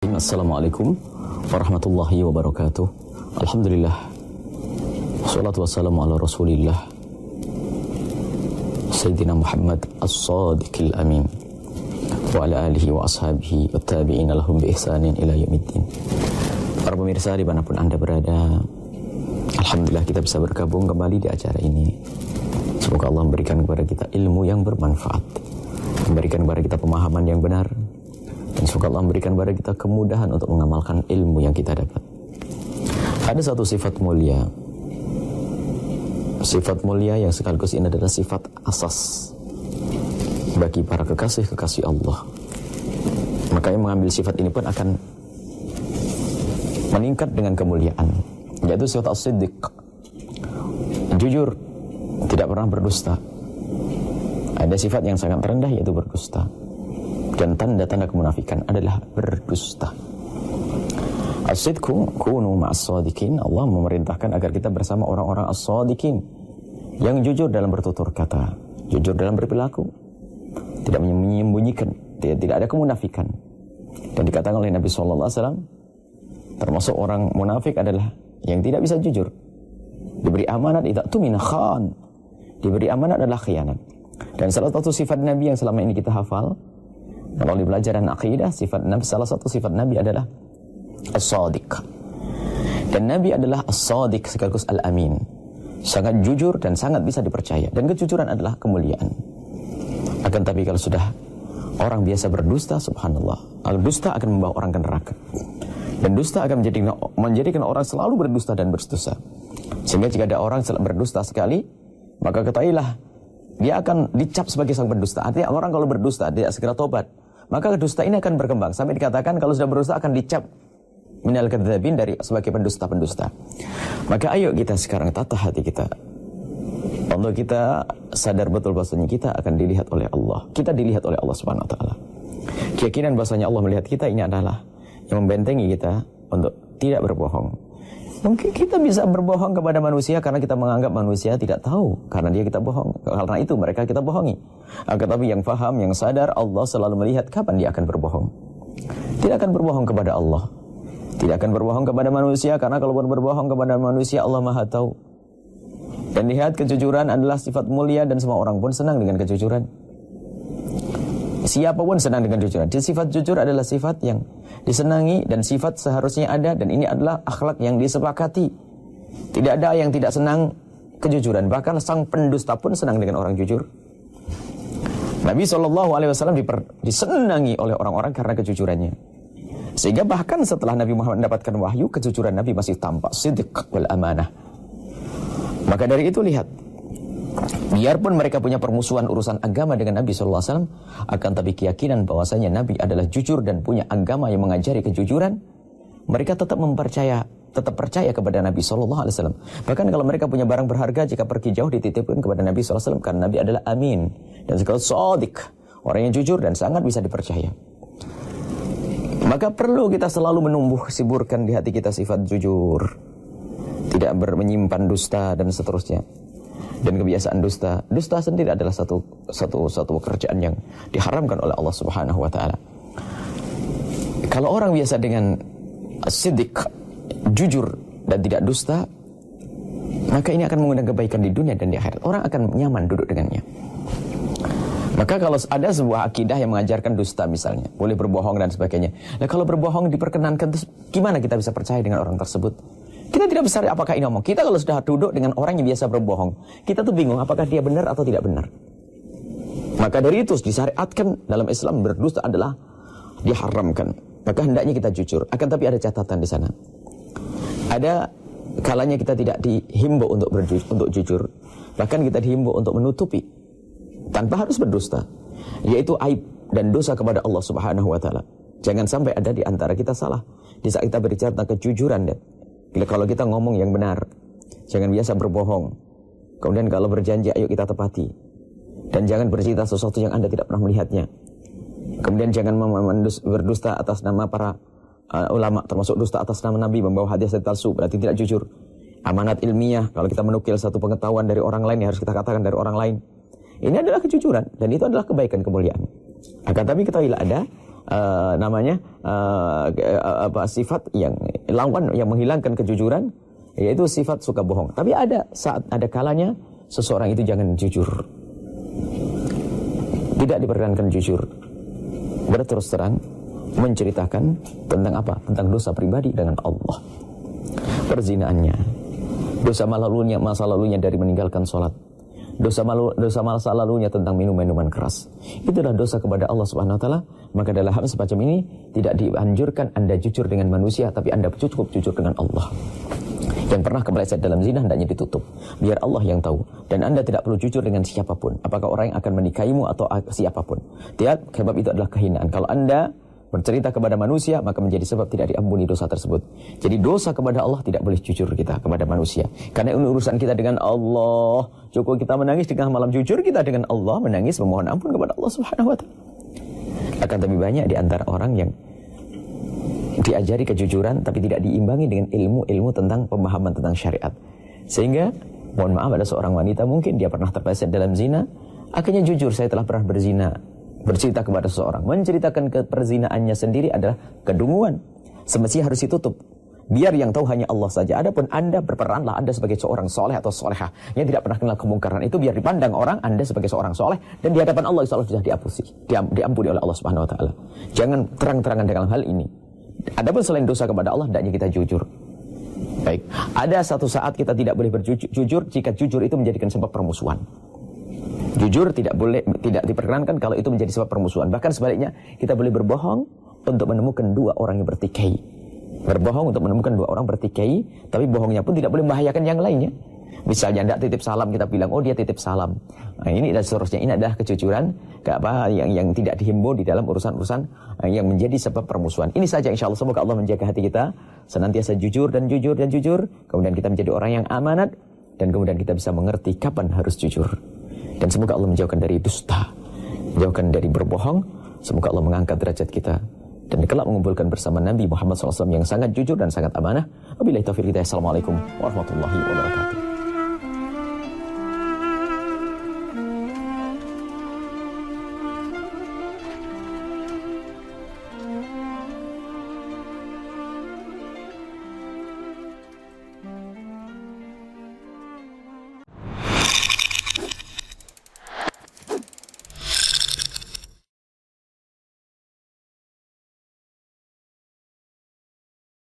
Assalamualaikum warahmatullahi wabarakatuh. Alhamdulillah, wassalatu wassalamu ala rasulillah Sayyidina Muhammad as-sadiqil amin wa ala alihi wa ashabihi wa tabi'ina lahum bi ihsanin ila yaumiddin. Para pemirsa dimanapun Anda berada, Alhamdulillah kita bisa bergabung kembali di acara ini. Semoga Allah memberikan kepada kita ilmu yang bermanfaat, memberikan kepada kita pemahaman yang benar, dan semoga Allah memberikan kepada kita kemudahan untuk mengamalkan ilmu yang kita dapat. Ada satu sifat mulia. Sifat mulia yang sekaligus ini adalah sifat asas bagi para kekasih-kekasih Allah. Maka yang mengambil sifat ini pun akan meningkat dengan kemuliaan, yaitu sifat as-siddiq. Jujur, tidak pernah berdusta. Ada sifat yang sangat rendah, yaitu berdusta. Dan tanda-tanda kemunafikan adalah berdusta. As-sidqu kunu ma'as-sadiqin. Allah memerintahkan agar kita bersama orang-orang as-sadiqin, yang jujur dalam bertutur kata, jujur dalam berperilaku, tidak menyembunyikan, tidak ada kemunafikan. Dan dikatakan oleh Nabi SAW, termasuk orang munafik adalah yang tidak bisa jujur. Diberi amanat idza tumina khan. Diberi amanat adalah khianat. Dan salah satu sifat Nabi yang selama ini kita hafal melalui pelajaran akidah, salah satu sifat Nabi adalah as-sadiq. Dan Nabi adalah as-sadiq sekaligus al-amin, sangat jujur dan sangat bisa dipercaya. Dan kejujuran adalah kemuliaan. Akan tapi kalau sudah orang biasa berdusta, subhanallah, dusta akan membawa orang ke neraka. Dan dusta akan menjadikan orang selalu berdusta dan berdusta. Sehingga jika ada orang berdusta sekali, maka ketahuilah dia akan dicap sebagai sang pendusta. Artinya orang kalau berdusta tidak segera tobat, maka dusta ini akan berkembang sampai dikatakan kalau sudah berdusta akan dicap minal kadzabin, dari sebagai pendusta-pendusta. Maka ayo kita sekarang tata hati kita untuk kita sadar betul bahwasanya kita akan dilihat oleh Allah. Kita dilihat oleh Allah Subhanahu wa taala. Keyakinan bahwasanya Allah melihat kita ini adalah yang membentengi kita untuk tidak berbohong. Mungkin kita bisa berbohong kepada manusia karena kita menganggap manusia tidak tahu, karena dia kita bohong. Karena itu mereka kita bohongi. Akan tapi yang faham, yang sadar, Allah selalu melihat kapan dia akan berbohong. Tidak akan berbohong kepada Allah, tidak akan berbohong kepada manusia, karena kalau berbohong kepada manusia Allah Maha tahu. Dan lihat, kejujuran adalah sifat mulia dan semua orang pun senang dengan kejujuran. Siapapun senang dengan kejujuran. Jadi sifat jujur adalah sifat yang disenangi dan sifat seharusnya ada, dan ini adalah akhlak yang disepakati. Tidak ada yang tidak senang kejujuran. Bahkan sang pendusta pun senang dengan orang jujur. Nabi SAW disenangi oleh orang-orang karena kejujurannya. Sehingga bahkan setelah Nabi Muhammad mendapatkan wahyu, kejujuran Nabi masih tampak siddiq wal amanah. Maka dari itu lihat, biarpun mereka punya permusuhan urusan agama dengan Nabi SAW, akan tapi keyakinan bahwasanya Nabi adalah jujur dan punya agama yang mengajari kejujuran, mereka tetap percaya kepada Nabi SAW. Bahkan kalau mereka punya barang berharga, jika pergi jauh dititipkan kepada Nabi SAW, karena Nabi adalah amin dan sekaligus shadiq, orang yang jujur dan sangat bisa dipercaya. Maka perlu kita selalu siburkan di hati kita sifat jujur, tidak menyimpan dusta dan seterusnya. Dan kebiasaan dusta sendiri adalah satu pekerjaan yang diharamkan oleh Allah Subhanahu wa taala. Kalau orang biasa dengan siddiq, jujur dan tidak dusta, maka ini akan mengundang kebaikan di dunia dan di akhirat. Orang akan nyaman duduk dengannya. Maka kalau ada sebuah akidah yang mengajarkan dusta misalnya, boleh berbohong dan sebagainya. Nah, kalau berbohong diperkenankan, terus gimana kita bisa percaya dengan orang tersebut? Kita tidak besar apakah ini ngomong. Kita kalau sudah duduk dengan orang yang biasa berbohong, kita tuh bingung apakah dia benar atau tidak benar. Maka dari itu disyariatkan dalam Islam, berdusta adalah diharamkan. Maka hendaknya kita jujur. Akan tapi ada catatan di sana. Ada kalanya kita tidak dihimbau untuk jujur. Bahkan kita dihimbau untuk menutupi tanpa harus berdusta, yaitu aib dan dosa kepada Allah Subhanahu wa taala. Jangan sampai ada di antara kita salah di saat kita berbicara tentang kejujuran. Kalau kita ngomong yang benar, jangan biasa berbohong. Kemudian kalau berjanji, ayo kita tepati. Dan jangan bercerita sesuatu yang Anda tidak pernah melihatnya. Kemudian jangan berdusta atas nama para ulama, termasuk dusta atas nama Nabi, membawa hadis palsu, berarti tidak jujur. Amanat ilmiah, kalau kita menukil satu pengetahuan dari orang lain, yang harus kita katakan dari orang lain. Ini adalah kejujuran, dan itu adalah kebaikan, kemuliaan. Akan tapi ketahuilah ada sifat yang lawan yang menghilangkan kejujuran, yaitu sifat suka bohong. Tapi ada kalanya seseorang itu jangan jujur. Tidak diperkenankan jujur. Berterus terang menceritakan tentang apa? Tentang dosa pribadi dengan Allah. Perzinaannya, dosa masa lalunya dari meninggalkan sholat, dosa masa lalunya tentang minum minuman keras. Itulah dosa kepada Allah Subhanahu wa taala. Maka dalam hal semacam ini tidak dianjurkan Anda jujur dengan manusia, tapi Anda cukup jujur dengan Allah. Yang pernah kepleset dalam zina hendaknya ditutup, biar Allah yang tahu. Dan Anda tidak perlu jujur dengan siapapun, apakah orang yang akan menikahimu atau siapapun. Sebab itu adalah kehinaan. Kalau Anda bercerita kepada manusia, maka menjadi sebab tidak diampuni dosa tersebut. Jadi dosa kepada Allah tidak boleh jujur kita kepada manusia. Karena ini urusan kita dengan Allah. Cukup kita menangis di tengah malam, jujur kita dengan Allah, menangis memohon ampun kepada Allah Subhanahu wa taala. Akan lebih banyak di antara orang yang diajari kejujuran tapi tidak diimbangi dengan ilmu-ilmu tentang pemahaman tentang syariat. Sehingga mohon maaf, ada seorang wanita mungkin dia pernah terpleset dalam zina, akhirnya jujur, saya telah pernah berzina. Bercerita kepada seseorang, menceritakan perzinaannya sendiri adalah kedunguan. Semestinya harus ditutup. Biar yang tahu hanya Allah saja. Adapun Anda berperanlah Anda sebagai seorang soleh atau solehah yang tidak pernah kenal kemungkaran, itu biar dipandang orang Anda sebagai seorang soleh, dan di hadapan Allah insya Allah sudah diampuni oleh Allah Subhanahu wa taala. Jangan terang-terangan dalam hal ini. Adapun selain dosa kepada Allah, hendaknya kita jujur. Baik, ada satu saat kita tidak boleh berjujur jika jujur itu menjadikan sebab permusuhan. Jujur tidak diperkenankan kalau itu menjadi sebab permusuhan. Bahkan sebaliknya, kita boleh berbohong untuk menemukan dua orang yang bertikai. Berbohong untuk menemukan dua orang bertikai, tapi bohongnya pun tidak boleh membahayakan yang lainnya. Misalnya tidak titip salam, kita bilang, oh dia titip salam. Nah, ini dan seterusnya. Ini adalah kejujuran yang tidak dihimbau di dalam urusan-urusan yang menjadi sebab permusuhan. Ini saja insya Allah. Semoga Allah menjaga hati kita senantiasa jujur dan jujur dan jujur. Kemudian kita menjadi orang yang amanat, dan kemudian kita bisa mengerti kapan harus jujur. Dan semoga Allah menjauhkan dari dusta, menjauhkan dari berbohong. Semoga Allah mengangkat derajat kita dan kelak mengumpulkan bersama Nabi Muhammad SAW yang sangat jujur dan sangat amanah. Wabillahi taufiq hidayah. Assalamualaikum warahmatullahi wabarakatuh.